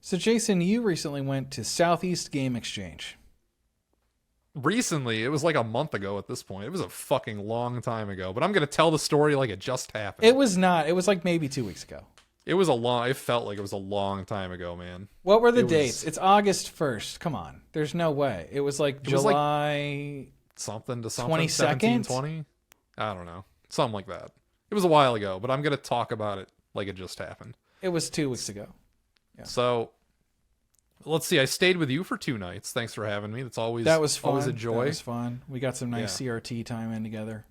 So, Jason, you recently went to Southeast Game Exchange. Recently, it was like a month ago at this point. It was a fucking long time ago, but I'm going to tell the story like it just happened. It was not. It was like maybe 2 weeks ago. It felt like it was a long time ago, man. What were the dates? It's August 1st. Come on. There's no way. It was like July... something to something. 22nd? 17, 20? I don't know. Something like that. It was a while ago, but I'm going to talk about it like it just happened. It was 2 weeks ago. Yeah. So, let's see. I stayed with you for 2 nights. Thanks for having me. That was fun. Always a joy. That was fun. We got some nice CRT time in together.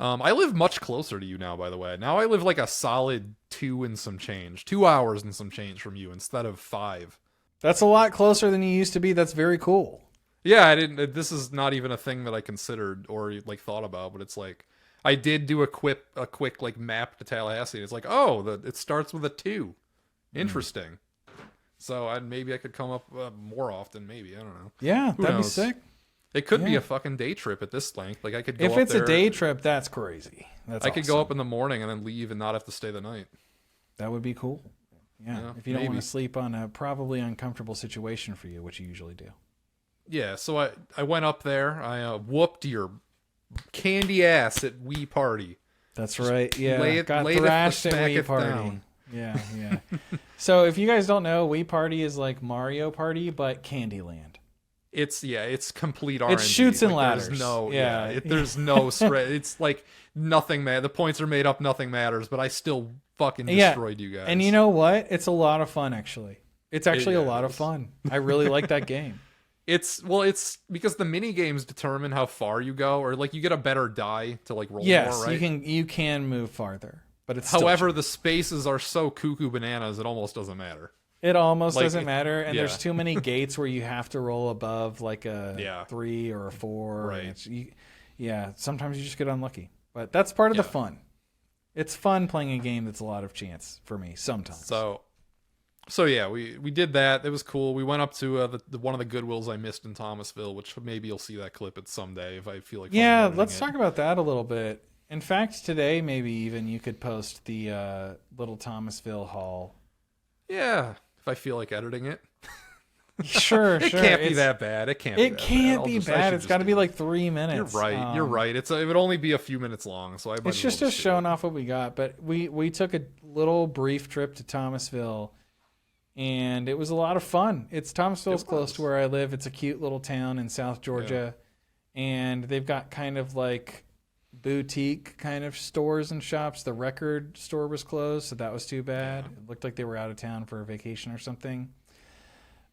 I live much closer to you now, by the way. Now I live like a solid 2 and some change. 2 hours and some change from you instead of 5. That's a lot closer than you used to be. That's very cool. Yeah, this is not even a thing that I considered or like thought about, but it's like I did do a quick like map to Tallahassee. It's like, it starts with a 2. Interesting. So maybe I could come up more often. Maybe, I don't know. Yeah, Who that'd knows? be sick. It could be a fucking day trip at this length. Like I could go if up it's there, a day trip, that's crazy. I could go up in the morning and then leave and not have to stay the night. That would be cool. Yeah, if you don't want to sleep on a probably uncomfortable situation for you, which you usually do. Yeah, so I went up there. I whooped your candy ass at Wii Party. That's right. Yeah, got thrashed at Wii Party. Down. Yeah. So if you guys don't know, Wii Party is like Mario Party, but Candyland. It's complete RNG. It shoots and ladders. There's no spread. It's like nothing the points are made up, nothing matters, but I still fucking destroyed you guys. And you know what? It's a lot of fun, actually. It's actually a lot of fun. I really like that game. It's because the mini games determine how far you go, or like you get a better die to like roll more, right? you can move farther, but it's however the spaces are so cuckoo bananas it almost doesn't matter. It almost doesn't matter, and there's too many gates where you have to roll above like a 3 or a 4. Right. Sometimes you just get unlucky, but that's part of the fun. It's fun playing a game that's a lot of chance for me sometimes. So yeah, we did that. It was cool. We went up to the one of the Goodwills I missed in Thomasville, which maybe you'll see that clip at someday if I feel like. Yeah, let's talk about that a little bit. In fact, today maybe even you could post the little Thomasville haul. Yeah, if I feel like editing it. Sure. It can't be that bad. It can't be bad. It's got to be like 3 minutes. You're right. It would only be a few minutes long, so it's just us showing off what we got. But we took a little brief trip to Thomasville. And it was a lot of fun. Thomasville's close to where I live. It's a cute little town in South Georgia. Yeah. And they've got kind of like boutique kind of stores and shops. The record store was closed, so that was too bad. It looked like they were out of town for a vacation or something.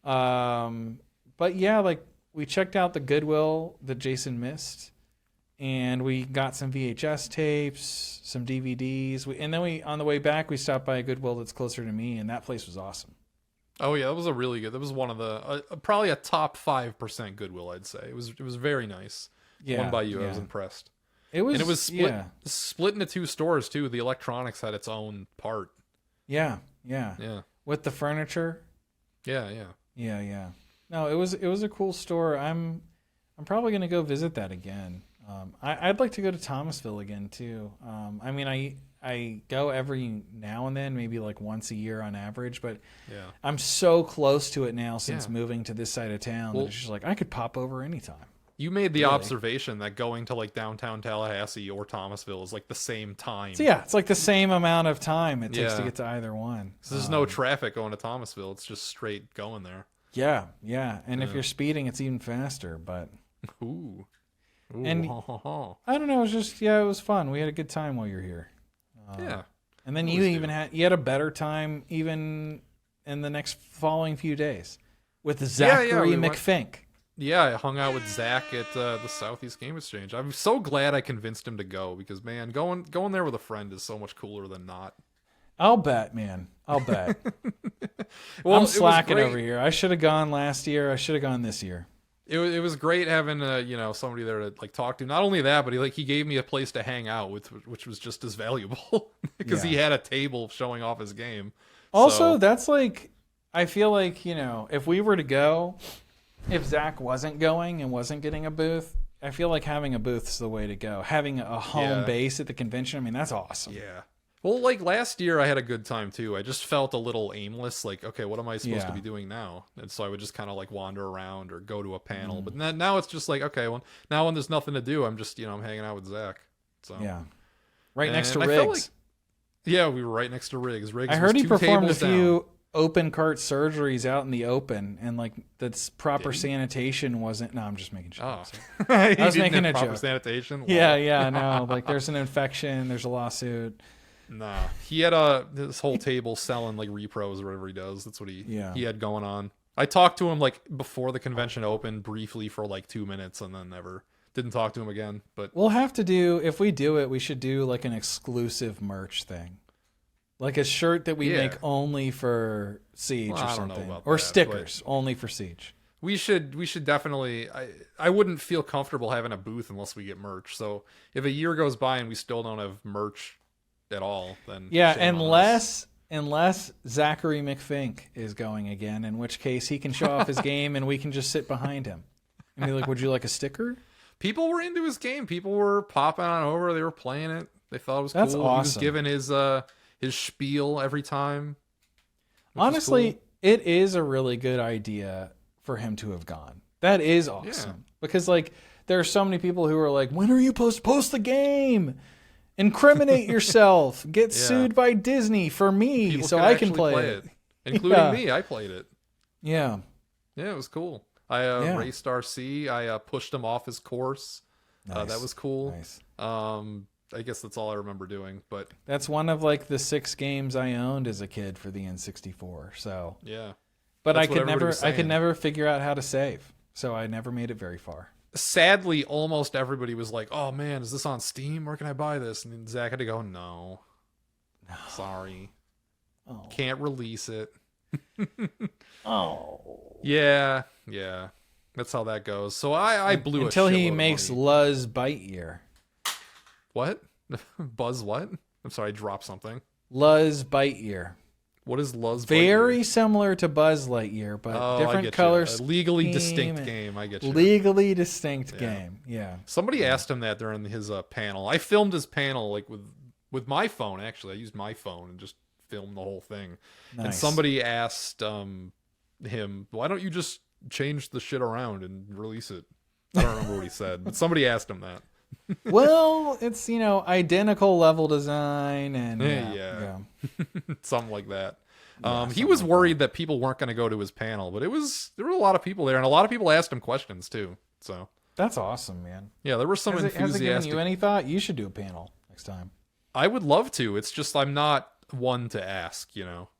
But yeah, like we checked out the Goodwill that Jason missed. And we got some VHS tapes, some DVDs. And then on the way back, we stopped by a Goodwill that's closer to me, and that place was awesome. Oh yeah, that was that was one of the probably a top 5% Goodwill, I'd say. It was very nice. Yeah, one by you, I was impressed. It was split into 2 stores too. The electronics had its own part. Yeah. With the furniture. Yeah. No, it was a cool store. I'm probably gonna go visit that again. I'd like to go to Thomasville again too. I mean, I go every now and then, maybe like once a year on average, but I'm so close to it now since moving to this side of town that it's just like I could pop over anytime. You made the observation that going to like downtown Tallahassee or Thomasville is like the same time. So it's like the same amount of time it takes to get to either one. So there's no traffic going to Thomasville. It's just straight going there. Yeah. And if you're speeding, it's even faster, but... Ooh. And I don't know, it was just, it was fun. We had a good time while you're here. And then you had a better time even in the next following few days with Zachary McFink. Yeah, I hung out with Zach at the Southeast Game Exchange. I'm so glad I convinced him to go because, man, going there with a friend is so much cooler than not. I'll bet, man. I'll bet. I'm slacking over here. I should have gone last year. I should have gone this year. It was great having somebody there to like talk to. Not only that, but he gave me a place to hang out with, which was just as valuable because he had a table showing off his game. Also, that's like I feel like if we were to go, if Zach wasn't going and wasn't getting a booth, I feel like having a booth is the way to go. Having a home base at the convention, I mean that's awesome. Yeah. Well, like last year I had a good time too. I just felt a little aimless, like, okay, what am I supposed to be doing now? And so I would just kind of like wander around or go to a panel. But now it's just like, okay, well, now when there's nothing to do, I'm just, I'm hanging out with Zach. So Yeah. Right next to I felt Riggs. yeah, we were right next to Riggs. Riggs I heard was he 2 performed a tables down. few open cart surgeries out in the open, and like that's proper sanitation wasn't. No, I'm just making shit. Oh, I was didn't making have a proper joke. sanitation. Yeah, no. Like there's an infection, there's a lawsuit. Nah, he had this whole table selling like repros or whatever he does. That's what he had going on. I talked to him like before the convention opened briefly for like 2 minutes, and then never didn't talk to him again. But We'll have to do, if we do it, we should do like an exclusive merch thing. Like a shirt that we make only for Siege Well, or I don't know something. about Or that, stickers only for Siege. we should definitely. I wouldn't feel comfortable having a booth unless we get merch. So if a year goes by and we still don't have merch at all, then Yeah, shame on us. unless Zachary McFink is going again, in which case he can show off his game and we can just sit behind him. And be like, would you like a sticker? People were into his game. People were popping on over. They were playing it. They thought it was That's cool. He was awesome. giving his spiel every time. Honestly, it is a really good idea for him to have gone. That is awesome. Because like there are so many people who are like, when are you supposed to post the game? Incriminate yourself. Get sued by Disney for me People so could I can actually play it. Including me. I played it. Yeah. Yeah, it was cool. I raced RC. I pushed him off his course. Nice. That was cool. Nice. I guess that's all I remember doing. But That's one of like the 6 games I owned as a kid for the N64. So yeah. but That's I what could everybody was never saying. figure out how to save. So I never made it very far. Sadly, almost everybody was like, "Oh man, is this on Steam? Where can I buy this?" And then Zach had to go, "No, sorry, can't release it." Yeah, that's how that goes. So I blew until a he shitload of makes money. Luz Bite Ear. What? Buzz what? I'm sorry, I dropped something. Luz Bite Ear. What is Luz? Very similar to Buzz Lightyear, but I different get colors. you. A legally distinct game. I get you. Legally distinct game. Yeah. Somebody asked him that during his panel. I filmed his panel like with my phone. Actually, I used my phone and just filmed the whole thing. Nice. And somebody asked him, "Why don't you just change the shit around and release it?" I don't remember what he said, but somebody asked him that. Well, it's identical level design and Yeah. Something like that. Yeah, he was worried that people weren't going to go to his panel, but there were a lot of people there, and a lot of people asked him questions too. So That's awesome, man. yeah, there were some Has it given enthusiastic. you any thought? You should do a panel next time. I would love to. It's just I'm not one to ask.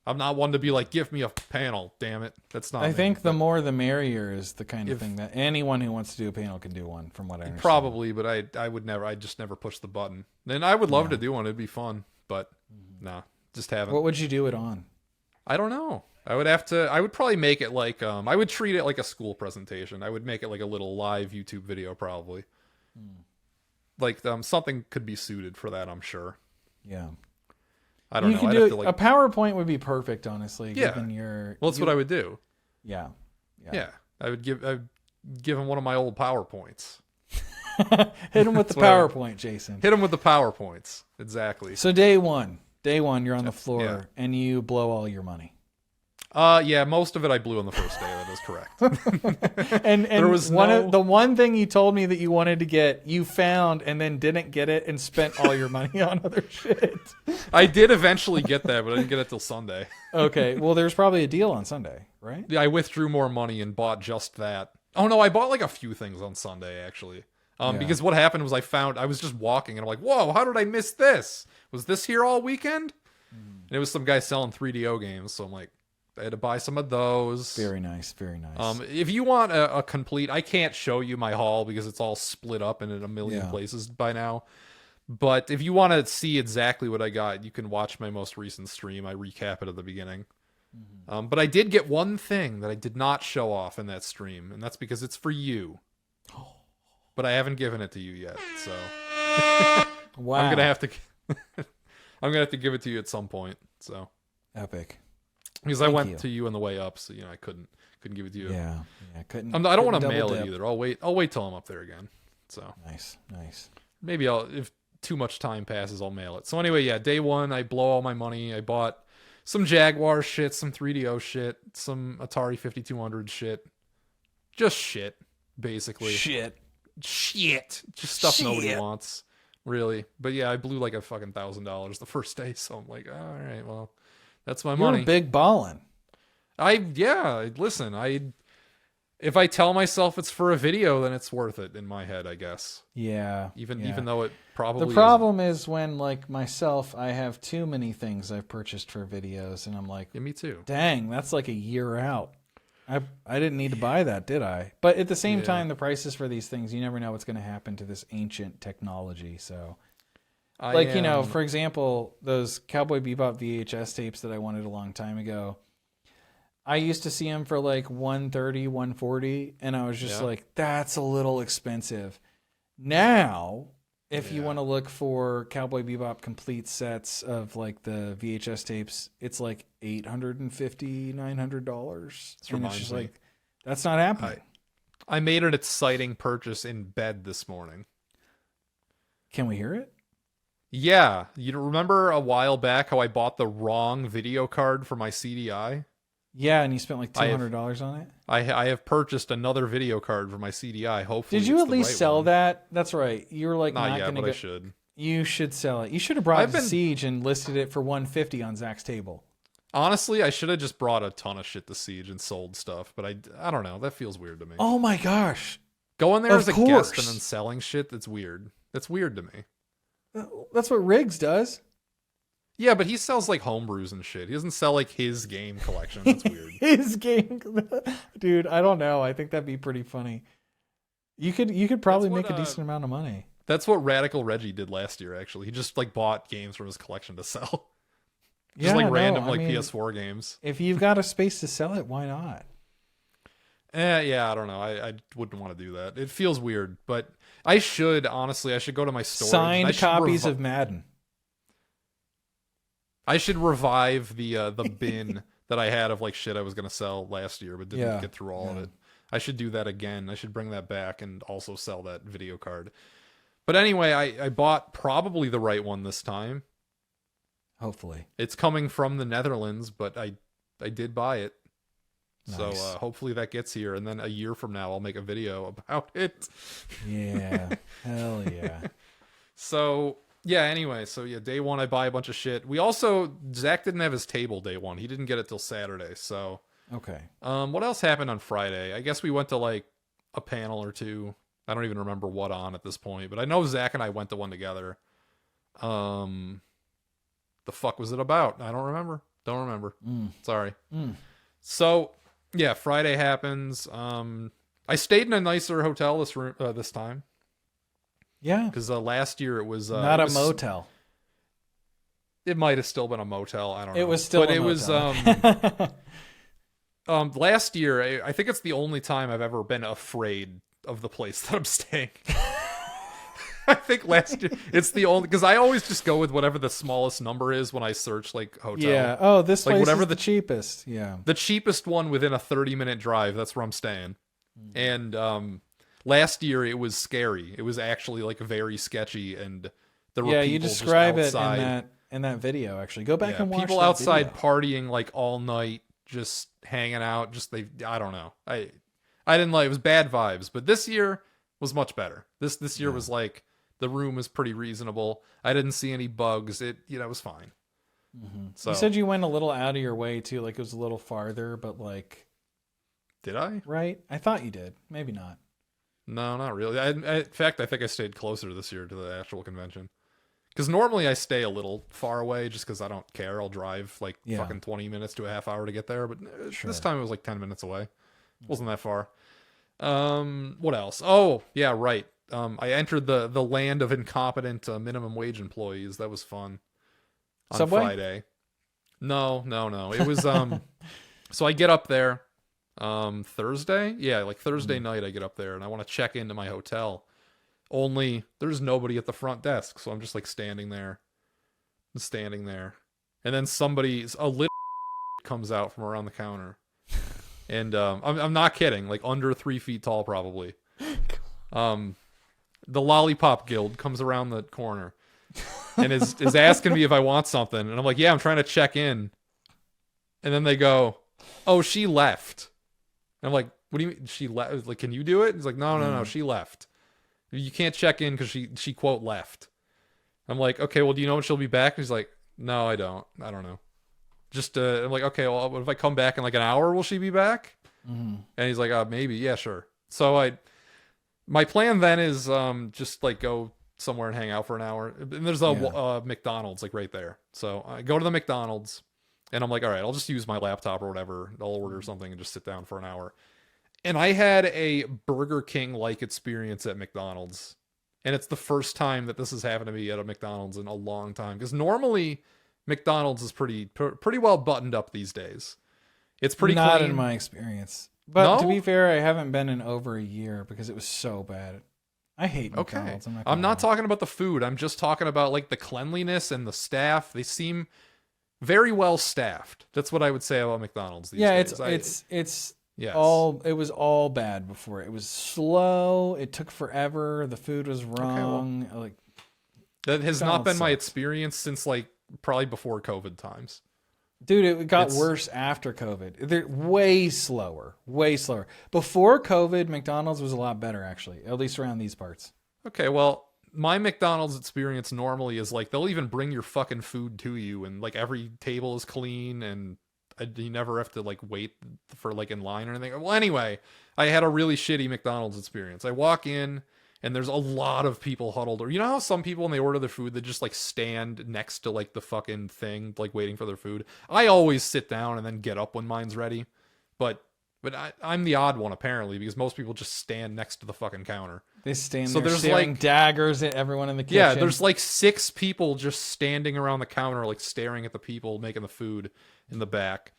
I'm not one to be like, give me a panel. Damn it, that's not. I me. think the more the merrier is the kind of thing that anyone who wants to do a panel can do one. From what I understand. Probably, but I would never. I just never push the button. Then I would love to do one. It'd be fun, but nah, just haven't. What would you do it on? I don't know. I would probably make it like I would treat it like a school presentation. I would make it like a little live YouTube video probably. Like something could be suited for that, I'm sure. Yeah. I don't You know. could I'd do have to like a PowerPoint would be perfect, honestly. Yeah. Given your Well, that's what I would do. Yeah. Yeah. I'd give him one of my old PowerPoints. Hit him with the PowerPoint, Jason. Hit him with the PowerPoints. Exactly. So day one, you're on the floor Yeah. and you blow all your money. Yeah, most of it I blew on the first day. That is correct. And There was the one thing you told me that you wanted to get, you found and then didn't get it and spent all your money on other shit. I did eventually get that, but I didn't get it till Sunday. Okay, well, there's probably a deal on Sunday, right? Yeah, I withdrew more money and bought just that. Oh no, I bought like a few things on Sunday actually. Because what happened was I was just walking and I'm like, whoa, how did I miss this? Was this here all weekend? And it was some guy selling 3DO games, so I'm like, I had to buy some of those. Very nice, very nice. If you want a complete, I can't show you my haul because it's all split up in a million places by now. But if you want to see exactly what I got, you can watch my most recent stream. I recap it at the beginning. But I did get one thing that I did not show off in that stream, and that's because it's for you. But I haven't given it to you yet, so Wow. I'm gonna have to give it to you at some point. So Epic. because I went to you on the way up, so I couldn't give it to you. Yeah. Couldn't. I don't want to couldn't mail double it dip. either. I'll wait till I'm up there again. So Nice. maybe if too much time passes, I'll mail it. So anyway, yeah, day one, I blow all my money. I bought some Jaguar shit, some 3DO shit, some Atari 5200 shit. Just shit, basically. Shit. Just stuff nobody wants, really. But yeah, I blew like a fucking $1,000 the first day, so I'm like, all right, well, that's my money. You're big ballin'. Listen, if I tell myself it's for a video, then it's worth it in my head, I guess. Yeah. Even though it probably the problem is when, like myself, I have too many things I've purchased for videos, and I'm like, yeah, me too. Dang, that's like a year out. I didn't need to buy that, did I? But at the same time, the prices for these things, you never know what's going to happen to this ancient technology. So, you know, for example, those Cowboy Bebop VHS tapes that I wanted a long time ago, I used to see them for like $130, $140, and I was just like, that's a little expensive. Now, if you want to look for Cowboy Bebop complete sets of like the VHS tapes, it's like $850, $900. And it's just like, that's not happening. I made an exciting purchase in bed this morning. Can we hear it? Yeah. You remember a while back how I bought the wrong video card for my CDI? Yeah, and you spent like $200 on it? I have purchased another video card for my CDI. Hopefully, did you at least sell that? That's right. You were like, not yet, going to but I should. You should sell it. You should have brought it to Siege and listed it for $150 on Zach's table. Honestly, I should have just brought a ton of shit to Siege and sold stuff, but I don't know. That feels weird to me. Oh my gosh. Going there as a guest and then selling shit, that's weird. That's weird to me. That's what Riggs does. Yeah, but he sells like homebrews and shit. He doesn't sell like his game collection. That's weird. His game, dude. I don't know. I think that'd be pretty funny. You could probably make a decent amount of money. That's what Radical Reggie did last year. Actually, he just like bought games from his collection to sell. Just random PS4 games. If you've got a space to sell it, why not? Yeah, I don't know. I wouldn't want to do that. It feels weird, but I should go to my storage. Signed copies of Madden. I should revive the bin that I had of like shit I was gonna sell last year, but didn't get through all of it. I should do that again. I should bring that back and also sell that video card. But anyway, I bought probably the right one this time. Hopefully, it's coming from the Netherlands, but I did buy it. Nice. So hopefully that gets here, and then a year from now I'll make a video about it. Yeah, hell yeah. So. Yeah, anyway, so day one, I buy a bunch of shit. Zach didn't have his table day one. He didn't get it till Saturday, so. Okay. What else happened on Friday? I guess we went to, like, a panel or two. I don't even remember what on at this point, but I know Zach and I went to one together. The fuck was it about? I don't remember. Sorry. So, yeah, Friday happens. I stayed in a nicer hotel this time. Yeah, because last year it was not a motel. It might have still been a motel. I don't know. It was still, but it motel. Was last year. I think it's the only time I've ever been afraid of the place that I'm staying. I think last year it's the only, because I always just go with whatever the smallest number is when I search like hotel. Yeah. Oh, this place is the cheapest. Yeah. The cheapest one within a 30-minute drive. That's where I'm staying, and last year it was scary. It was actually like very sketchy, and there were people you describe just outside. it in that video. Actually, go back and watch people that outside video. Partying like all night, just hanging out. I don't know. I didn't like. It was bad vibes. But this year was much better. This year was like the room was pretty reasonable. I didn't see any bugs. It was fine. Mm-hmm. So you said you went a little out of your way too, like it was a little farther, but like. Did I? Right, I thought you did. Maybe not. No, not really. In fact, I think I stayed closer this year to the actual convention. Because normally I stay a little far away just because I don't care. I'll drive like fucking 20 minutes to a half hour to get there. But this time it was like 10 minutes away. It wasn't that far. What else? Oh, yeah, right. I entered the land of incompetent minimum wage employees. That was fun. On Subway? Friday. No. It was so I get up there. Thursday? Yeah, like Thursday night I get up there and I want to check into my hotel. Only there's nobody at the front desk, so I'm just like standing there. And then a little comes out from around the counter. And I'm not kidding, like under 3 feet tall probably. The Lollipop Guild comes around the corner. and is asking me if I want something. And I'm like, yeah, I'm trying to check in. And then they go, oh, she left. And I'm like, what do you mean she left? Like, can you do it? He's like, no, she left. You can't check in because she quote left. I'm like, okay, well, do you know when she'll be back? And he's like, no, I don't know. Just I'm like, okay, well, if I come back in like an hour, will she be back? And he's like, maybe, yeah, sure. So my plan then is just like go somewhere and hang out for an hour. And there's a McDonald's like right there. So I go to the McDonald's and I'm like, all right, I'll just use my laptop or whatever. I'll order something and just sit down for an hour. And I had a Burger King like experience at McDonald's. And it's the first time that this has happened to me at a McDonald's in a long time. Because normally McDonald's is pretty well buttoned up these days. It's pretty not clean. in my experience. But to be fair, I haven't been in over a year because it was so bad. I hate McDonald's. Okay. I'm not talking about the food. I'm just talking about like the cleanliness and the staff. They seem very well staffed. That's what I would say about McDonald's these days. It's yes. It was all bad before. It was slow. It took forever. The food was wrong. Okay, well, like that has not McDonald's been my sucks. experience since like probably before COVID times. Dude, it got worse after COVID. They're way slower. Before COVID, McDonald's was a lot better, actually, at least around these parts. Okay, well, my McDonald's experience normally is like they'll even bring your fucking food to you, and like every table is clean, and you never have to like wait for like in line or anything. Well, anyway, I had a really shitty McDonald's experience. I walk in, and there's a lot of people huddled. Or you know how some people, when they order their food, they just like stand next to like the fucking thing, like waiting for their food. I always sit down and then get up when mine's ready. But I'm the odd one apparently, because most people just stand next to the fucking counter. They stand so there there's staring like daggers at everyone in the kitchen. Yeah, there's like 6 people just standing around the counter, like staring at the people making the food in the back.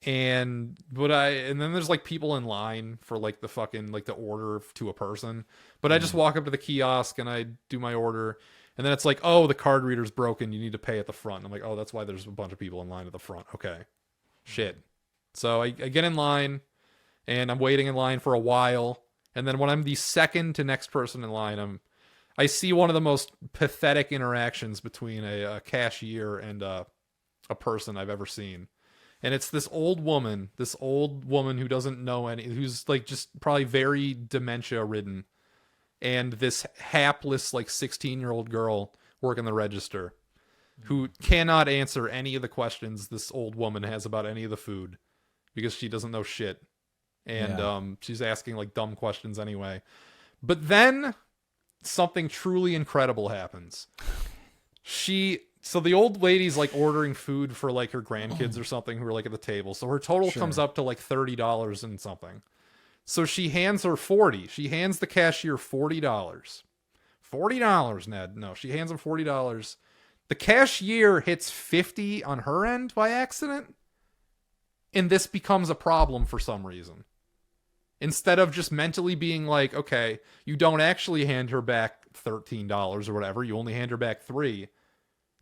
And then there's like people in line for like the fucking like the order to a person. But I just walk up to the kiosk and I do my order, and then it's like, oh, the card reader's broken, you need to pay at the front. I'm like, oh, that's why there's a bunch of people in line at the front. Okay, shit. So I get in line, and I'm waiting in line for a while, and then when I'm the second to next person in line, I see one of the most pathetic interactions between a cashier and a person I've ever seen. And it's this old woman who doesn't know who's like just probably very dementia ridden, and this hapless like 16-year-old girl working the register who cannot answer any of the questions this old woman has about any of the food because she doesn't know shit. And she's asking like dumb questions anyway. But then something truly incredible happens. So the old lady's like ordering food for like her grandkids or something who are like at the table. So her total comes up to like $30 and something. So she hands her 40. She hands the cashier $40. $40, Ned. No, she hands him $40. The cashier hits 50 on her end by accident. And this becomes a problem for some reason. Instead of just mentally being like, okay, you don't actually hand her back $13 or whatever. You only hand her back $3.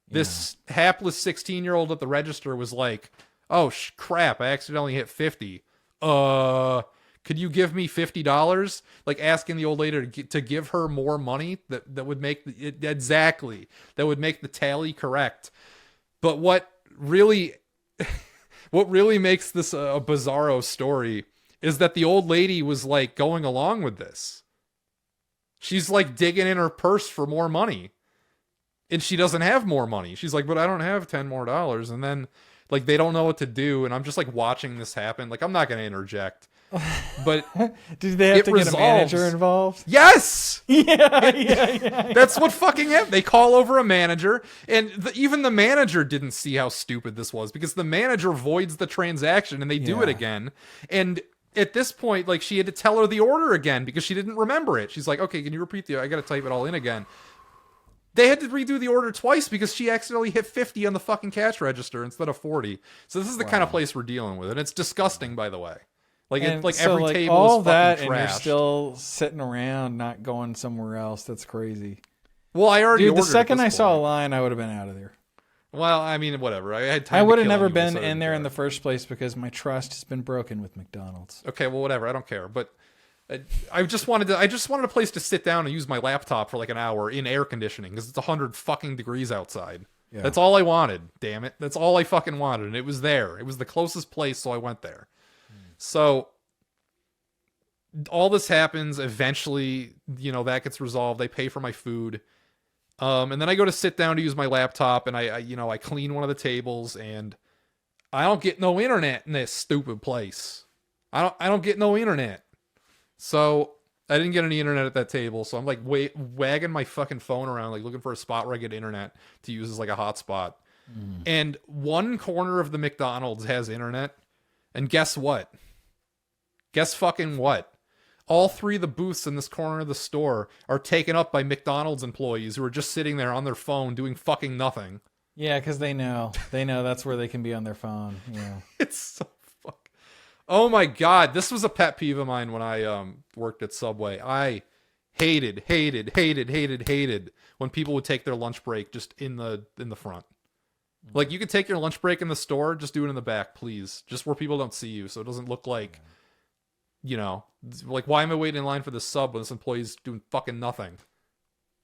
This hapless 16-year-old at the register was like, oh, crap, I accidentally hit 50. Could you give me $50? Like asking the old lady to give her more money that would make that would make the tally correct. But what really makes this a bizarro story is that the old lady was like going along with this. She's like digging in her purse for more money. And she doesn't have more money. She's like, but I don't have $10 more. And then like they don't know what to do. And I'm just like watching this happen. Like I'm not going to interject. But did they have to get a manager involved? Yes. Yeah. That's what fucking happened. They call over a manager, and even the manager didn't see how stupid this was because the manager voids the transaction and they do it again. And at this point, like she had to tell her the order again because she didn't remember it. She's like, okay, can you repeat I got to type it all in again. They had to redo the order twice because she accidentally hit 50 on the fucking cash register instead of 40. So this is the kind of place we're dealing with. And it's disgusting, by the way. Like, every table all is that, fucking trashed. And you're still sitting around, not going somewhere else. That's crazy. Well, I already ordered the second I saw a point. line, I would have been out of there. Well, I mean, whatever. I had time. I would have to kill never anyway, been so in there in the first place because my trust has been broken with McDonald's. Okay, well, whatever. I don't care. But I just wanted a place to sit down and use my laptop for like an hour in air conditioning because it's 100 fucking degrees outside. Yeah. That's all I wanted. Damn it. That's all I fucking wanted. And it was there. It was the closest place. So I went there. So all this happens. Eventually, that gets resolved. They pay for my food. And then I go to sit down to use my laptop and I clean one of the tables and I don't get no internet in this stupid place. I don't get no internet. So I didn't get any internet at that table. So I'm like wagging my fucking phone around, like looking for a spot where I get internet to use as like a hotspot. And one corner of the McDonald's has internet. And guess what? Guess fucking what? All 3 of the booths in this corner of the store are taken up by McDonald's employees who are just sitting there on their phone doing fucking nothing. Yeah, because they know that's where they can be on their phone. Yeah. It's so oh my God, this was a pet peeve of mine when I worked at Subway. I hated when people would take their lunch break just in the front. Like, you could take your lunch break in the store, just do it in the back, please. Just where people don't see you, so it doesn't look like, like, why am I waiting in line for this sub when this employee's doing fucking nothing?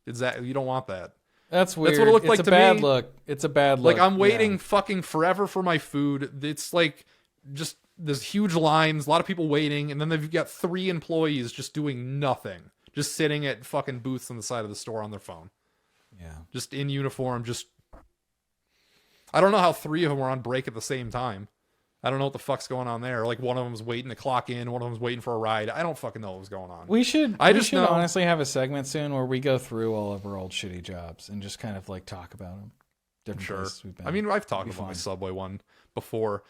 You don't want that. That's weird. That's what it looked like to me. It's a bad look. Like, I'm waiting fucking forever for my food. It's like, just... There's huge lines, a lot of people waiting, and then they've got 3 employees just doing nothing. Just sitting at fucking booths on the side of the store on their phone. Yeah. Just in uniform, I don't know how 3 of them were on break at the same time. I don't know what the fuck's going on there. Like, one of them was waiting to clock in, one of them was waiting for a ride. I don't fucking know what was going on. We should honestly have a segment soon where we go through all of our old shitty jobs and just kind of like talk about them. Different places we've been. I mean, I've talked about my Subway one before.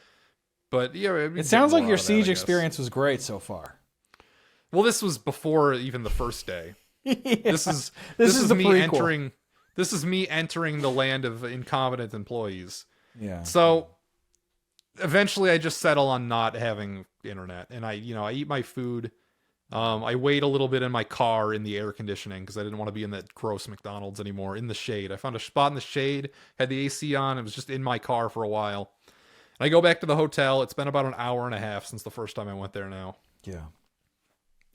But yeah, it sounds like your SEGE experience was great so far. Well, this was before even the first day. Yeah. This is me prequel. entering. This is me entering the land of incompetent employees. Yeah. So eventually, I just settle on not having internet, and I eat my food. I wait a little bit in my car in the air conditioning because I didn't want to be in that gross McDonald's anymore. In the shade, I found a spot in the shade, had the AC on. It was just in my car for a while. I go back to the hotel. It's been about an hour and a half since the first time I went there now. Yeah.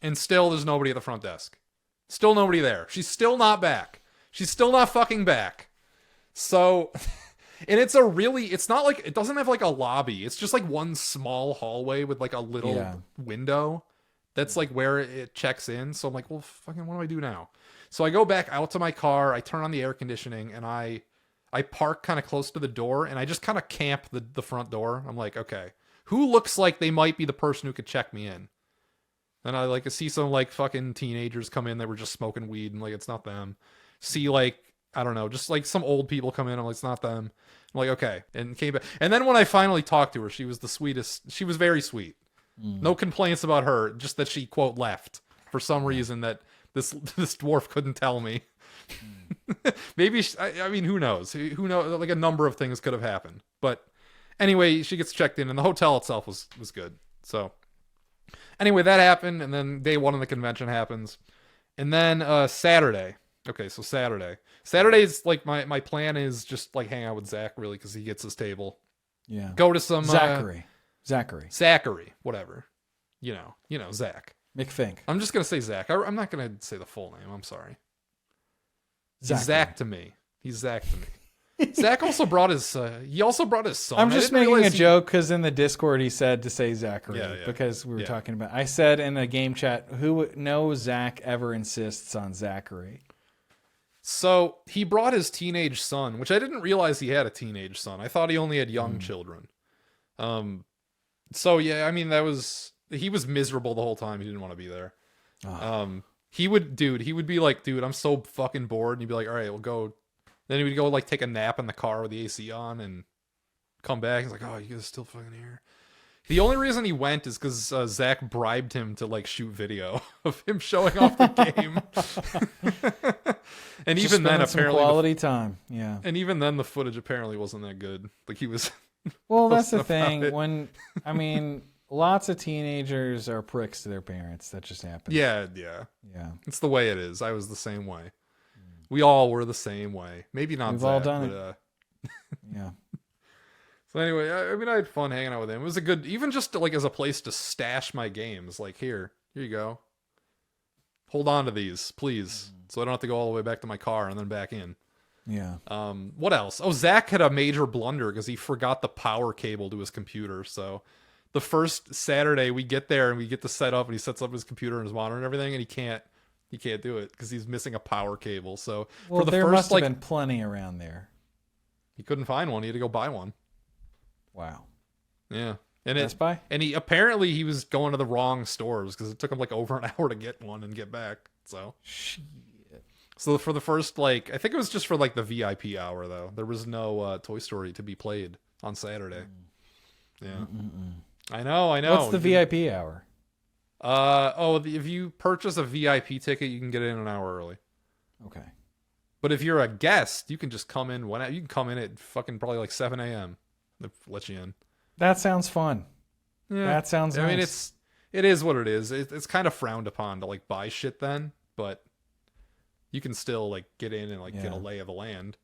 And still there's nobody at the front desk. Still nobody there. She's still not back. She's still not fucking back. So, and it's not like, it doesn't have like a lobby. It's just like one small hallway with like a little window. That's like where it checks in. So I'm like, well, fucking what do I do now? So I go back out to my car. I turn on the air conditioning and I park kind of close to the door and I just kind of camp the front door. I'm like, okay, who looks like they might be the person who could check me in? And I see some like fucking teenagers come in that were just smoking weed and like, it's not them. See like, I don't know, just like some old people come in. I'm like, it's not them. I'm like, okay. And came back. And then when I finally talked to her, she was the sweetest. She was very sweet. No complaints about her. Just that she quote left for some reason that this dwarf couldn't tell me. Maybe I mean, who knows? Who knows? Like a number of things could have happened. But anyway, she gets checked in, and the hotel itself was good. So anyway, that happened, and then day 1 of the convention happens, and then Saturday. Okay, so Saturday's like my plan is just like hang out with Zach really because he gets his table. Yeah. Go to some Zachary, whatever. You know Zach McFink. I'm just gonna say Zach. I'm not gonna say the full name. I'm sorry. Zachary. He's Zach to me. He's Zach to me. Zach also brought his. He also brought his son. I'm just making a joke because in the Discord he said to say Zachary because we were talking about. I said in a game chat, no Zach ever insists on Zachary. So he brought his teenage son, which I didn't realize he had a teenage son. I thought he only had young children. So yeah, I mean he was miserable the whole time. He didn't want to be there. He would be like, dude, I'm so fucking bored. And he'd be like, all right, we'll go. Then he would go like take a nap in the car with the AC on and come back. He's like, oh, you guys still fucking here? The only reason he went is because Zach bribed him to like shoot video of him showing off the game. And just even then, apparently, quality time. Yeah. And even then, the footage apparently wasn't that good. Like he was. Well, that's the thing. Lots of teenagers are pricks to their parents. That just happens. Yeah. It's the way it is. I was the same way. We all were the same way. Maybe not. We've Zach, all done but, it. Yeah. So anyway, I had fun hanging out with him. It was a good, even just like as a place to stash my games. Like here you go. Hold on to these, please, so I don't have to go all the way back to my car and then back in. Yeah. What else? Oh, Zach had a major blunder because he forgot the power cable to his computer. So the first Saturday we get there and we get to set up, and he sets up his computer and his monitor and everything, and he can't do it because he's missing a power cable. So Well, for the there first must have been plenty around there. he couldn't find one. He had to go buy one. Wow. Yeah. And Best Buy? And he was going to the wrong stores because it took him like over an hour to get one and get back. Shit. So for the first, like, I think it was just for like the VIP hour though. There was no Toy Story to be played on Saturday. Yeah. I know. What's the VIP hour? If you purchase a VIP ticket, you can get in an hour early. Okay. But if you're a guest, you can just come in you can come in at fucking probably like 7 a.m. They'll let you in. That sounds fun. Yeah. That sounds nice. I mean, it is what it is. It's kind of frowned upon to like buy shit then, but you can still like get in and like get a lay of the land.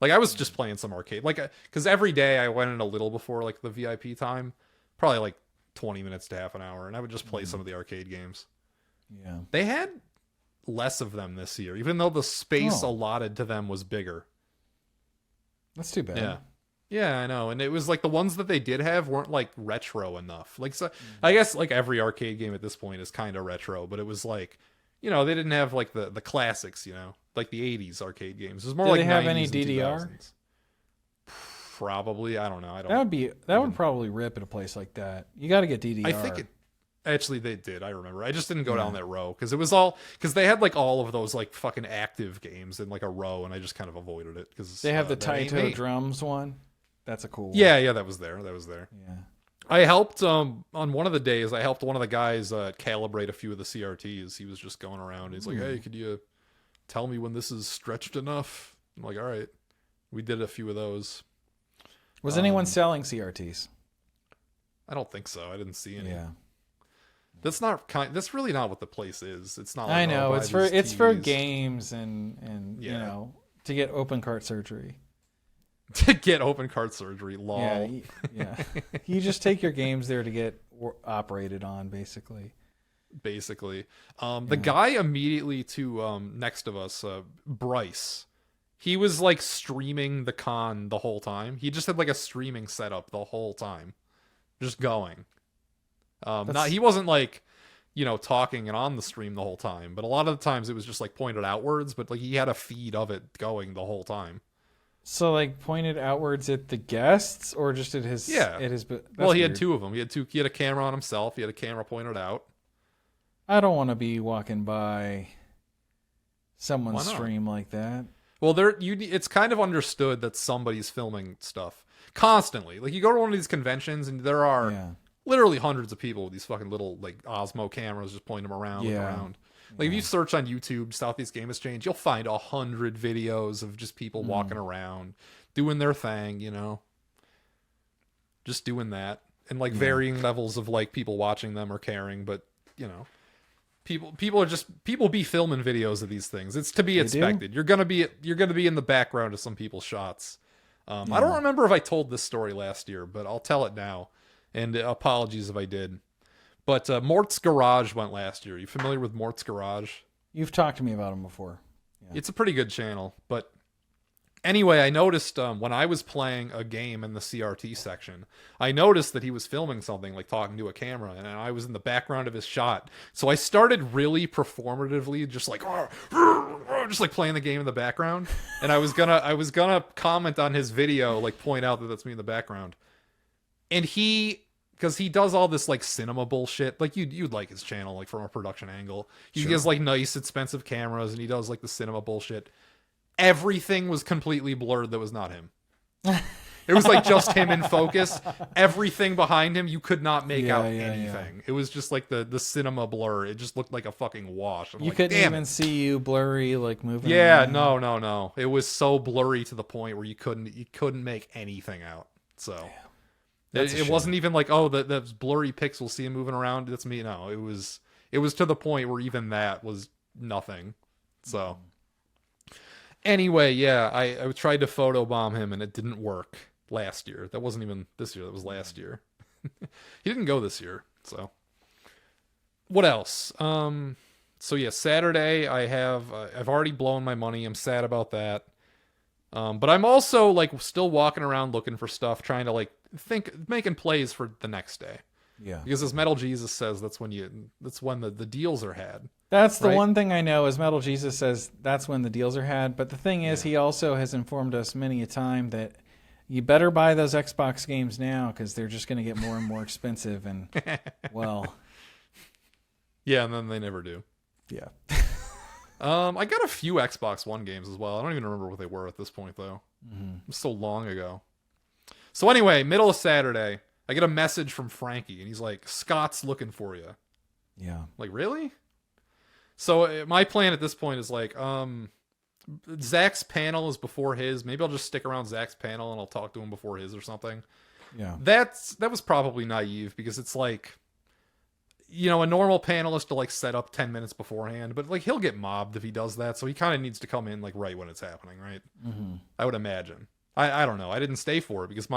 Like I was just playing some arcade, like because every day I went in a little before like the VIP time, probably like 20 minutes to half an hour, and I would just play some of the arcade games. Yeah. They had less of them this year, even though the space allotted to them was bigger. That's too bad. Yeah. Yeah, I know. And it was like the ones that they did have weren't like retro enough. Like, so I guess like every arcade game at this point is kind of retro, but it was like, you know, they didn't have like the classics, you know, like the 80s arcade games. It was more Do like they have 90s any and DDR? 2000s. Probably. I don't know. That would probably rip at a place like that. You got to get DDR. I think actually they did. I remember. I just didn't go down that row because it was all because they had like all of those like fucking active games in like a row, and I just kind of avoided it because they have the Taito drums one. That's a cool one. Yeah, that was there. Yeah. I helped on one of the days. I helped one of the guys calibrate a few of the CRTs. He was just going around. He's like, "Hey, could you tell me when this is stretched enough?" I'm like, "All right." We did a few of those. Was anyone selling CRTs? I don't think so. I didn't see any. Yeah. That's really not what the place is. It's not. Like, I know it's for TVs. games and you know, to get open cart surgery. To get open cart surgery, lol. Yeah. You just take your games there to get operated on, basically. The guy immediately to next of us, Bryce, he was like streaming the con the whole time. He just had like a streaming setup the whole time, just going. He wasn't like, you know, talking and on the stream the whole time, but a lot of the times it was just like pointed outwards, but like he had a feed of it going the whole time. So like pointed outwards at the guests or just at his Well, he had two of them. He had a camera on himself. He had a camera pointed out. I don't want to be walking by someone's stream like that. Well, it's kind of understood that somebody's filming stuff constantly. Like you go to one of these conventions and there are literally hundreds of people with these fucking little like Osmo cameras just pointing them around and around. Like if you search on YouTube Southeast Game Exchange, you'll find 100 videos of just people walking around, doing their thing, you know, just doing that, and like varying levels of like people watching them or caring. But you know, people be filming videos of these things. It's to be expected. You're gonna be in the background of some people's shots. I don't remember if I told this story last year, but I'll tell it now. And apologies if I did. But Mort's Garage went last year. You familiar with Mort's Garage? You've talked to me about him before. Yeah. It's a pretty good channel. But anyway, I noticed when I was playing a game in the CRT section, I noticed that he was filming something, like talking to a camera, and I was in the background of his shot. So I started really performatively, just like playing the game in the background. And I was gonna comment on his video, like point out that that's me in the background. And because he does all this like cinema bullshit, like you'd like his channel, like from a production angle. He has like nice, expensive cameras, and he does like the cinema bullshit. Everything was completely blurred that was not him. It was like just him in focus. Everything behind him, you could not make out anything. Yeah. It was just like the cinema blur. It just looked like a fucking wash. You couldn't even see you blurry, like moving. Yeah, around. No. It was so blurry to the point where you couldn't make anything out. So. It wasn't even like, oh, the blurry pixels, see him moving around, that's me. No, it was to the point where even that was nothing. So anyway, yeah, I tried to photobomb him and it didn't work last year. That wasn't even this year, that was last year. He didn't go this year. So what else? So yeah, Saturday I've already blown my money. I'm sad about that. But I'm also like still walking around looking for stuff, trying to like making plays for the next day. Yeah. Because as Metal Jesus says, that's when the deals are had. That's the right? one thing I know is Metal Jesus says that's when the deals are had. But the thing is, he also has informed us many a time that you better buy those Xbox games now because they're just going to get more and more expensive. And, well. Yeah, and then they never do. Yeah. I got a few Xbox One games as well. I don't even remember what they were at this point, though. It was so long ago. So anyway, middle of Saturday, I get a message from Frankie, and he's like, Scott's looking for you. Yeah. Like, really? So my plan at this point is like, Zach's panel is before his. Maybe I'll just stick around Zach's panel, and I'll talk to him before his or something. Yeah. That was probably naive, because it's like, you know, a normal panelist to like set up 10 minutes beforehand, but like he'll get mobbed if he does that. So he kind of needs to come in like right when it's happening. Right. I would imagine. I don't know. I didn't stay for it because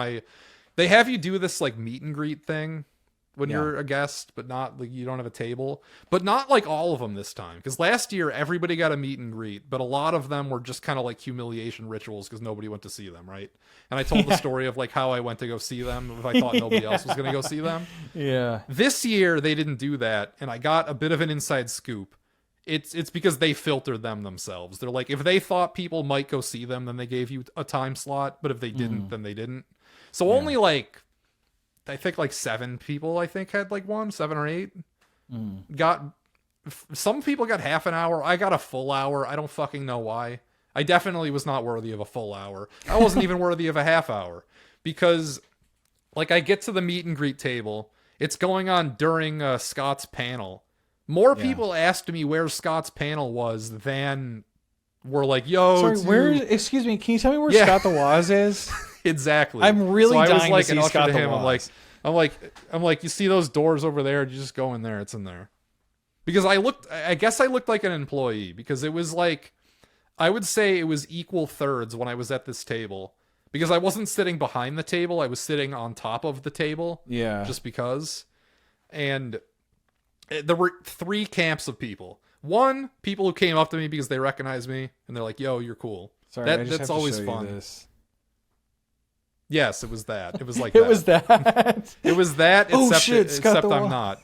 they have you do this like meet and greet thing when you're a guest, but not like you don't have a table, but not like all of them this time. Because last year everybody got a meet and greet, but a lot of them were just kind of like humiliation rituals because nobody went to see them. Right. And I told the story of like how I went to go see them if I thought nobody else was going to go see them. Yeah. This year they didn't do that, and I got a bit of an inside scoop. It's because they filtered them themselves. They're like, if they thought people might go see them, then they gave you a time slot, but if they didn't, then they didn't. So only like, I think like 7 people had like 7 or 8. Some people got half an hour. I got a full hour. I don't fucking know why. I definitely was not worthy of a full hour. I wasn't even worthy of a half hour because like I get to the meet and greet table. It's going on during Scott's panel. More people asked me where Scott's panel was than were like, yo, sorry, excuse me, can you tell me where Scott the Woz is? Exactly. I'm really dying I was like to see Scott the Woz. I'm like, you see those doors over there? You just go in there. It's in there. Because I guess I looked like an employee because it was like, I would say it was equal thirds when I was at this table because I wasn't sitting behind the table. I was sitting on top of the table. Yeah. Just because. And there were 3 camps of people. One, people who came up to me because they recognized me and they're like, yo, you're cool. Sorry, that's always fun. Yes, it was that. It was like it was that. It was that, except I'm not.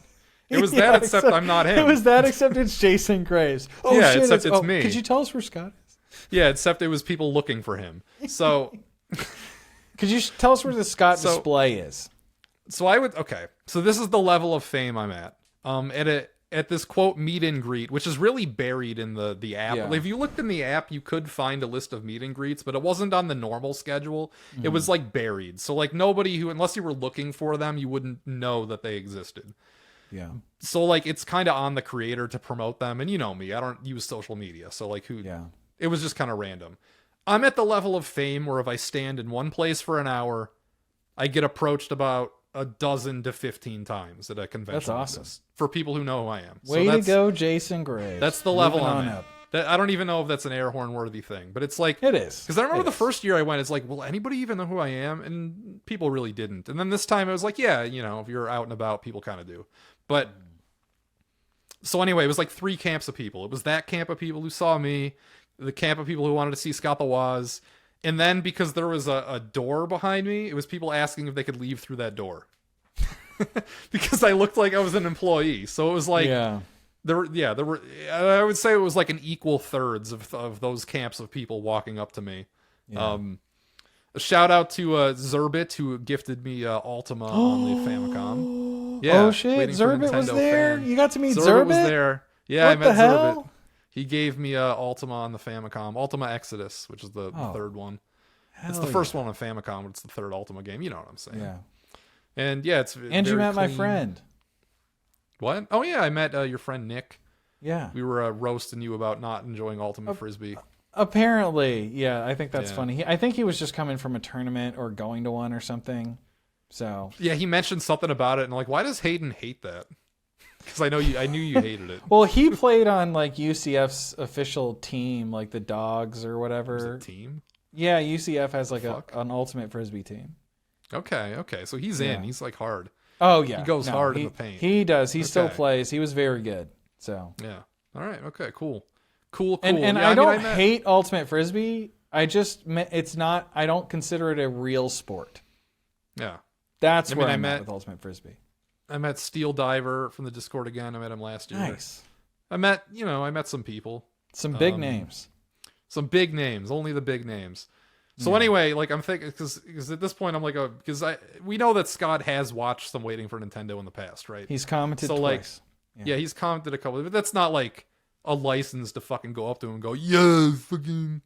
It was that, except I'm not him. It was that, except it's Jason Graves. Oh, yeah, shit, except it's me. Could you tell us where Scott is? Yeah, except it was people looking for him. So, could you tell us where the Scott display is? So so this is the level of fame I'm at. At this quote meet and greet, which is really buried in the app. Yeah. If you looked in the app, you could find a list of meet and greets, but it wasn't on the normal schedule. It was like buried. So like nobody unless you were looking for them, you wouldn't know that they existed. Yeah. So like it's kind of on the creator to promote them, and you know me, I don't use social media, so like it was just kind of random. I'm at the level of fame where if I stand in one place for an hour, I get approached about a dozen to 15 times at a convention. That's awesome. For people who know who I am. Way to go, Jason Graves. That's the level I'm at. I don't even know if that's an air horn worthy thing, but it's like... It is. Because I remember the first year I went, it's like, will anybody even know who I am? And people really didn't. And then this time it was like, yeah, you know, if you're out and about, people kind of do. But... So anyway, it was like 3 camps of people. It was that camp of people who saw me, the camp of people who wanted to see Scott the Woz, and then because there was a door behind me, it was people asking if they could leave through that door. Because I looked like I was an employee. So it was like... There were. I would say it was like an equal thirds of those camps of people walking up to me. Yeah. A shout out to Zerbit, who gifted me Ultima on the Famicom. Yeah. Oh shit, Zerbit was there. Fan. You got to meet Zerbit. Zerbit was there. Yeah, what I met the hell? Zerbit. He gave me Ultima on the Famicom, Ultima Exodus, which is the third one. It's the first one on Famicom, but it's the third Ultima game. You know what I'm saying? Yeah. And yeah, it's and you met my friend. What? Oh yeah, I met your friend Nick. Yeah, we were roasting you about not enjoying Ultimate Frisbee. Apparently, yeah, I think that's funny. I think he was just coming from a tournament or going to one or something. So yeah, he mentioned something about it, and like, why does Hayden hate that? Because I knew you hated it. Well, he played on like UCF's official team, like the Dogs or whatever. Is it team? Yeah, UCF has like an Ultimate Frisbee team. Okay, so he's in. He's like hard. Oh yeah, he goes hard in the paint. He does. He still plays. He was very good. So yeah, All right. Okay. Cool. Cool. And Yeah, I don't mean, hate ultimate frisbee. I don't consider it a real sport. Yeah. That's where I'm at with ultimate frisbee. I met Steel Diver from the Discord again. I met him last year. Nice. I met some people. Some big names. Some big names. Only the big names. So anyway, like I'm thinking, because at this point I'm like, we know that Scott has watched some Waiting for Nintendo in the past, right? He's commented twice. Like, yeah, he's commented a couple, but that's not like a license to fucking go up to him and go, yeah, fucking,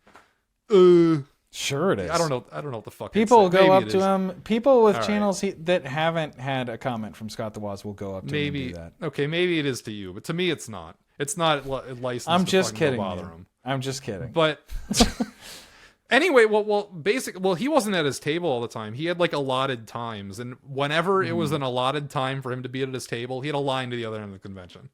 Sure it is. I don't know what the fuck. People will go up to him. People with channels that haven't had a comment from Scott the Woz will go up to him and do that. Okay, maybe it is to you, but to me it's not. It's not licensed. I'm to just fucking kidding. go bother him. I'm just kidding. But anyway, well, he wasn't at his table all the time. He had like allotted times, and whenever it was an allotted time for him to be at his table, he had a line to the other end of the convention.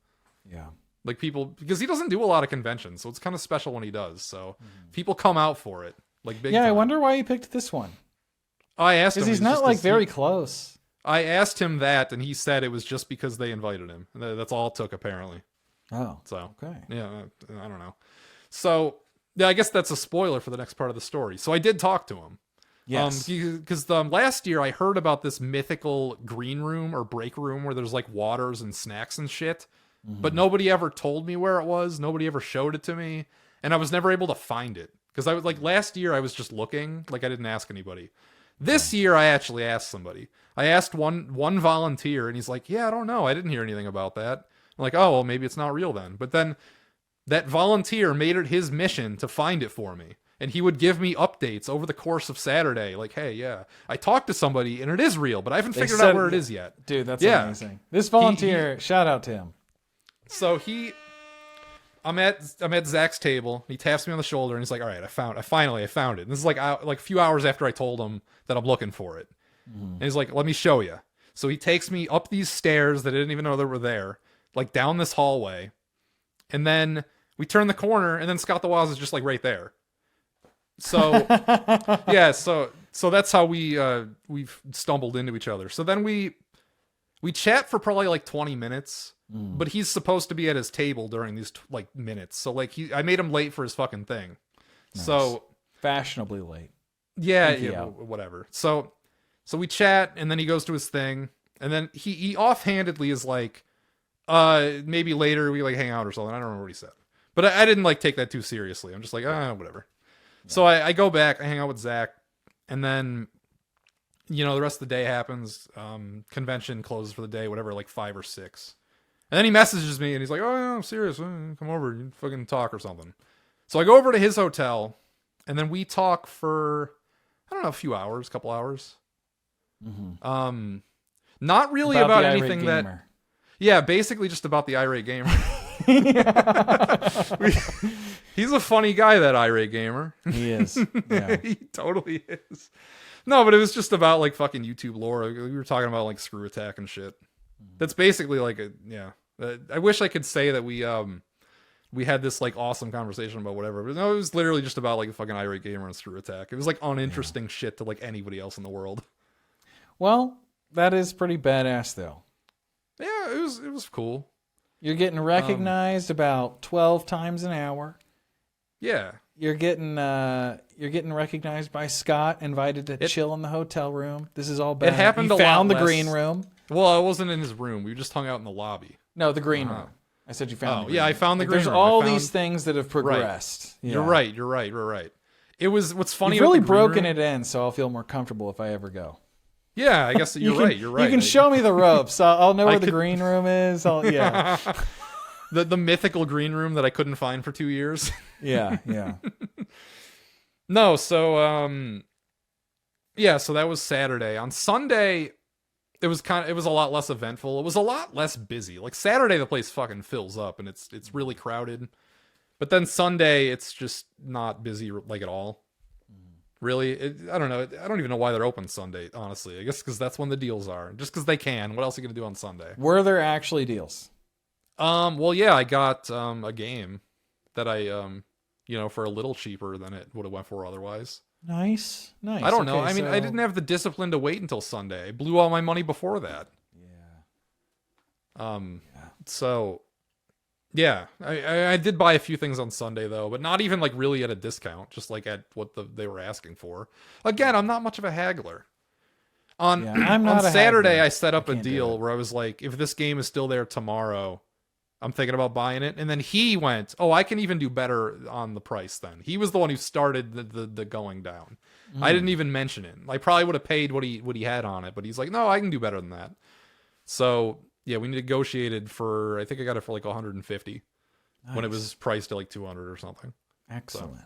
Yeah. Like people, because he doesn't do a lot of conventions, so it's kind of special when he does. So people come out for it, like big. Yeah, time. I wonder why he picked this one. I asked him because he's not like very close. I asked him that, and he said it was just because they invited him. That's all it took, apparently. Oh, so okay. Yeah, I don't know. So yeah, I guess that's a spoiler for the next part of the story. So I did talk to him. Yes. Because last year I heard about this mythical green room or break room where there's like waters and snacks and shit. But nobody ever told me where it was. Nobody ever showed it to me. And I was never able to find it. Because I was like, last year I was just looking. Like I didn't ask anybody. This year I actually asked somebody. I asked one volunteer and he's like, yeah, I don't know. I didn't hear anything about that. I'm like, oh, well, maybe it's not real then. But then that volunteer made it his mission to find it for me. And he would give me updates over the course of Saturday. Like, hey, yeah, I talked to somebody and it is real, but I haven't figured out where it is yet. Dude, that's amazing. This volunteer, shout out to him. So I'm at Zach's table. He taps me on the shoulder and he's like, all right, I finally found it. And this is like a few hours after I told him that I'm looking for it. And he's like, let me show you. So he takes me up these stairs that I didn't even know that were there, like down this hallway. And then we turn the corner and then Scott the Woz is just like right there. So yeah, so that's how we've stumbled into each other. So then we chat for probably like 20 minutes, but he's supposed to be at his table during these like minutes. So like I made him late for his fucking thing. Nice. So fashionably late. Yeah, whatever. So we chat and then he goes to his thing and then he offhandedly is like, maybe later we like hang out or something. I don't remember what he said, but I didn't like take that too seriously. I'm just like, whatever. Yeah. So I go back, I hang out with Zach, and then, the rest of the day happens. Convention closes for the day, whatever, like 5 or 6. And then he messages me and he's like, oh, yeah, I'm serious. Come over, you fucking talk or something. So I go over to his hotel and then we talk for, I don't know, a couple hours. Not really about anything that, yeah, basically just about the irate gamer. He's a funny guy, that irate gamer. He is. Yeah. He totally is. No, but it was just about like fucking YouTube lore. We were talking about like Screw Attack and shit. That's basically like I wish I could say that we had this like awesome conversation about whatever, but no, it was literally just about like a fucking irate gamer and Screw Attack. It was like uninteresting shit to like anybody else in the world. Well, that is pretty badass though. Yeah, it was cool. You're getting recognized about 12 times an hour. Yeah. You're getting recognized by Scott, invited to chill in the hotel room. This is all bad. It happened a lot found the less. Green room. Well, I wasn't in his room. We just hung out in the lobby. No, the green room. I said you found the green room. I found the green room. There's all these things that have progressed. Right. Yeah. You're right. It was, what's funny You've really about the green broken room, it in, so I'll feel more comfortable if I ever go. Yeah, I guess you're right. You're right. You can show me the ropes. I'll know where the green room is. The mythical green room that I couldn't find for 2 years. Yeah. No, so so that was Saturday. On Sunday, it was a lot less eventful. It was a lot less busy. Like Saturday, the place fucking fills up and it's really crowded. But then Sunday, it's just not busy like at all. Really, I don't know. I don't even know why they're open Sunday. Honestly, I guess because that's when the deals are. Just because they can. What else are you gonna do on Sunday? Were there actually deals? Well, yeah, I got a game that I for a little cheaper than it would have went for otherwise. Nice. I don't know. I mean, I didn't have the discipline to wait until Sunday. I blew all my money before that. Yeah. So Yeah, I did buy a few things on Sunday though, but not even like really at a discount, just like at what they were asking for. Again, I'm not much of a haggler. On Yeah, I'm on not a Saturday, haggler. I set I up a can't do deal it. where I was like, if this game is still there tomorrow, I'm thinking about buying it. And then he went, "Oh, I can even do better on the price." Then he was the one who started the going down. I didn't even mention it. I probably would have paid what he had on it, but he's like, "No, I can do better than that." So yeah, we negotiated for. I think I got it for like 150 when it Nice. was priced at like 200 or something. Excellent.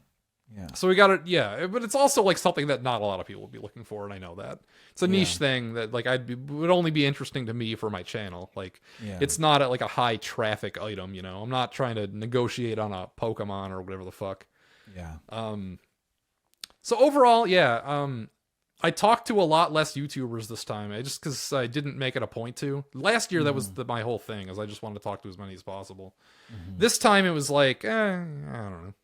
Yeah. So we got it, yeah. But it's also like something that not a lot of people would be looking for, and I know that it's a niche thing that like would only be interesting to me for my channel. Like, Yeah. it's not like a high traffic item, you know. I'm not trying to negotiate on a Pokemon or whatever the fuck. Yeah. So overall, yeah. I talked to a lot less YouTubers this time. Just because I didn't make it a point to. Last year, that was my whole thing, is I just wanted to talk to as many as possible. This time, it was like, I don't know.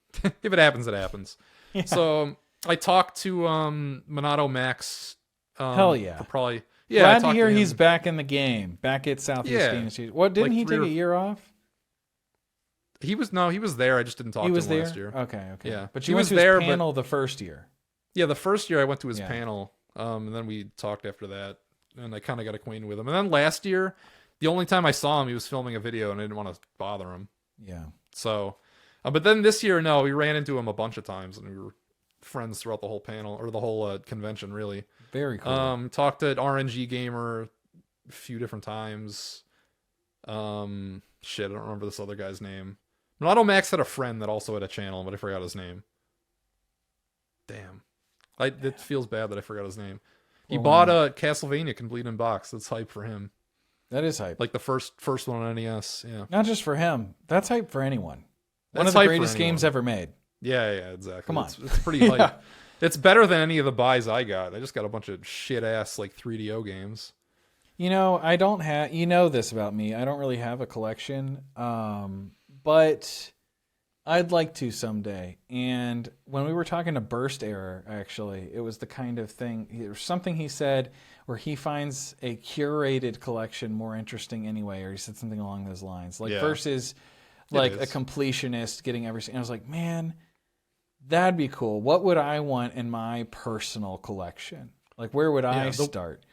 If it happens, it happens. Yeah. So I talked to Monado Max. Hell yeah. Probably. Yeah. I Glad to talked hear him. he's back in the game, back at Southeast Yeah. Institute. What, didn't Like he take a year off? He was there. I just didn't talk He to was him there? last year. Okay. Yeah. But He you went was to there, his but- panel the first year. Yeah, the first year I went to his Yeah. panel, and then we talked after that, and I kind of got acquainted with him. And then last year, the only time I saw him, he was filming a video, and I didn't want to bother him. Yeah. So, but then this year, no, we ran into him a bunch of times, and we were friends throughout the whole panel, or the whole convention, really. Very cool. Talked to RNG Gamer a few different times. Shit, I don't remember this other guy's name. Monado Max had a friend that also had a channel, but I forgot his name. Damn. It feels bad that I forgot his name. He bought a Castlevania complete in box. That's hype for him. That is hype. Like the first one on NES. Yeah. Not just for him. That's hype for anyone. One That's of the hype for greatest games anyone. ever made. Yeah, exactly. Come on. It's pretty hype. It's better than any of the buys I got. I just got a bunch of shit ass like 3DO games. You know, I don't have, you know this about me. I don't really have a collection. But I'd like to someday. And when we were talking to Burst Error, actually, it was the kind of thing, there's something he said where he finds a curated collection more interesting anyway, or he said something along those lines. Like, Yeah. versus like is. a completionist getting everything. I was like, man, that'd be cool. What would I want in my personal collection? Like, where would I start?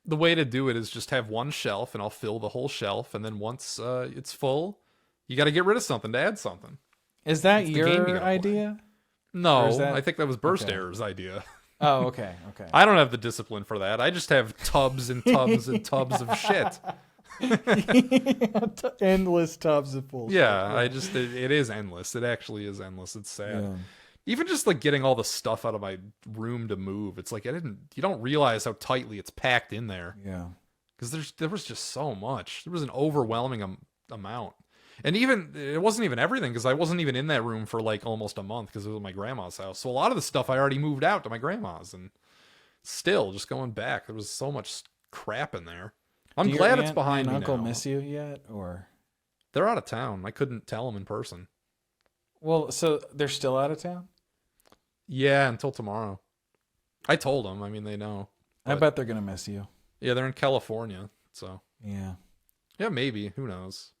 The way to do it is just have one shelf, and I'll fill the whole shelf. And then once it's full, you got to get rid of something to add something. Is that It's the game you your gotta play. idea? No, Or is that- I think that was Burst okay. Error's idea. Oh, okay, okay. I don't have the discipline for that. I just have tubs and tubs and tubs of shit. Endless tubs of bullshit. Yeah, it is endless. It actually is endless. It's sad. Yeah. Even just like getting all the stuff out of my room to move, it's like you don't realize how tightly it's packed in there. Yeah. Because there was just so much. There was an overwhelming amount. And even it wasn't even everything, because I wasn't even in that room for like almost a month because it was at my grandma's house. So a lot of the stuff I already moved out to my grandma's, and still just going back, there was so much crap in there. I'm Do your glad it's aunt behind and me uncle now. miss you yet, or? They're out of town. I couldn't tell them in person. Well, so they're still out of town? Yeah, until tomorrow. I told them. I mean, they know. I But- bet they're gonna miss you. Yeah, they're in California. So Yeah. yeah, maybe. Who knows?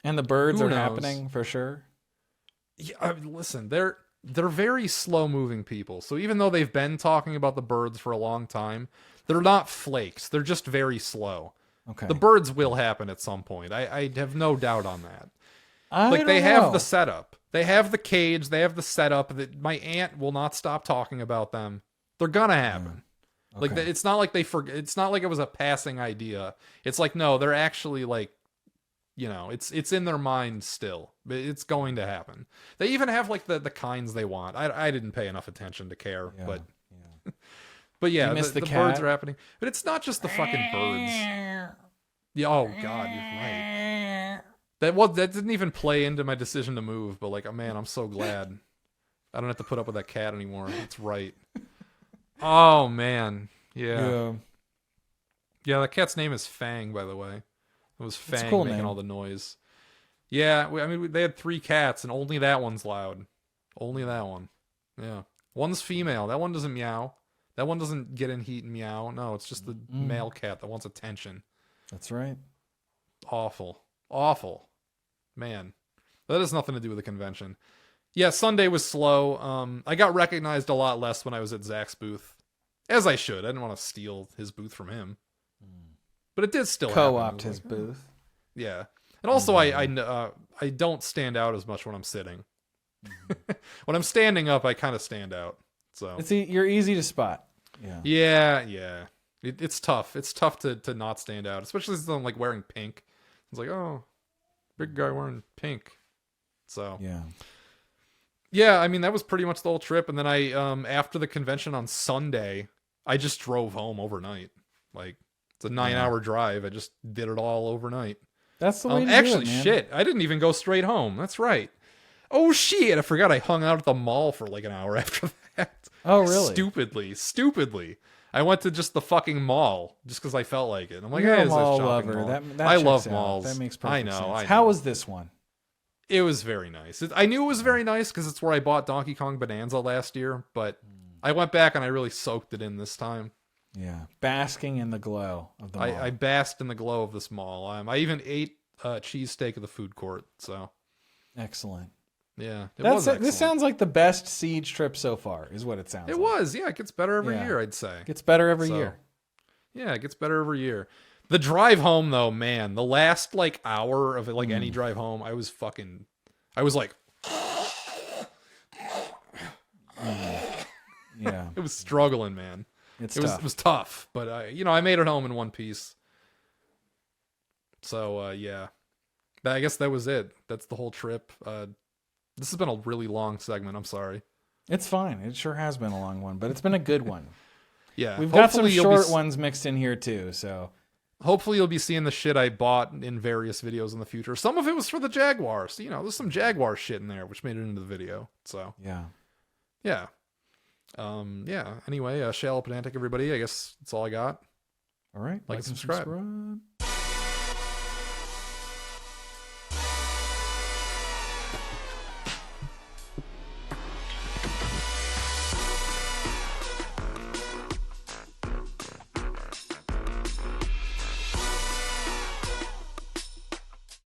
And the birds Who are knows? happening for sure. Yeah, listen, they're very slow moving people. So even though they've been talking about the birds for a long time, they're not flakes. They're just very slow. Okay. The birds will happen at some point. I have no doubt on that. I Like, don't they have know. the setup. They have the cage. They have the setup. That my aunt will not stop talking about them. They're gonna happen. Like, Okay. it's not like they forget. It's not like it was a passing idea. It's like, no, they're actually like, it's in their mind still. But it's going to happen. They even have like the kinds they want. I didn't pay enough attention to care, Yeah, but yeah. but yeah, You miss the the birds cat? are happening. But it's not just the fucking birds. Yeah, oh god, you're right. That didn't even play into my decision to move, but like, oh man, I'm so glad. I don't have to put up with that cat anymore. That's right. Oh man. Yeah. Yeah, the cat's name is Fang, by the way. It was That's a Fang cool making name. all the noise. Yeah, they had 3 cats, and only that one's loud. Only that one. Yeah. One's female. That one doesn't meow. That one doesn't get in heat and meow. No, it's just the male cat that wants attention. That's right. Awful. Awful. Man, that has nothing to do with the convention. Yeah, Sunday was slow. I got recognized a lot less when I was at Zach's booth, as I should. I didn't want to steal his booth from him, but it did still Co-opt happen. his booth. Yeah, and also I don't stand out as much when I'm sitting. When I'm standing up, I kind of stand out. So You're easy to spot. Yeah. It's tough. It's tough to not stand out, especially since I'm like wearing pink. It's like, oh, big guy wearing pink. So yeah. I mean, that was pretty much the whole trip. And then I after the convention on Sunday, I just drove home overnight. Like it's a 9-hour drive. I just did it all overnight. That's the way to do actually, it, man. shit, I didn't even go straight home. That's right. Oh shit, I forgot I hung out at the mall for like an hour after that. Oh really? Stupidly. I went to just the fucking mall just because I felt like it. I'm like, You're hey, a is mall this shopping lover. mall? That I checks love out. malls. That makes perfect sense. I know. How was this one? It was very nice. I knew it was very nice because it's where I bought Donkey Kong Bonanza last year, but I went back and I really soaked it in this time. Yeah, basking in the glow of the mall. I basked in the glow of this mall. I even ate cheesesteak at the food court. So excellent. Yeah, This sounds like the best Siege trip so far, is what it sounds like. It was, yeah. It gets better every year, I'd say. Gets better every year. Yeah, it gets better every year. The drive home, though, man, the last like hour of it, like any drive home, I was like, yeah, it was struggling, man. It was tough, but I made it home in one piece. So yeah, I guess that was it. That's the whole trip. This has been a really long segment. I'm sorry. It's fine. It sure has been a long one, but it's been a good one. Yeah, we've got some short ones mixed in here too. So hopefully you'll be seeing the shit I bought in various videos in the future. Some of it was for the Jaguar. So, there's some Jaguar shit in there, which made it into the video. So yeah. Anyway, Shallow Pedantic, everybody. I guess that's all I got. All right. Like and subscribe.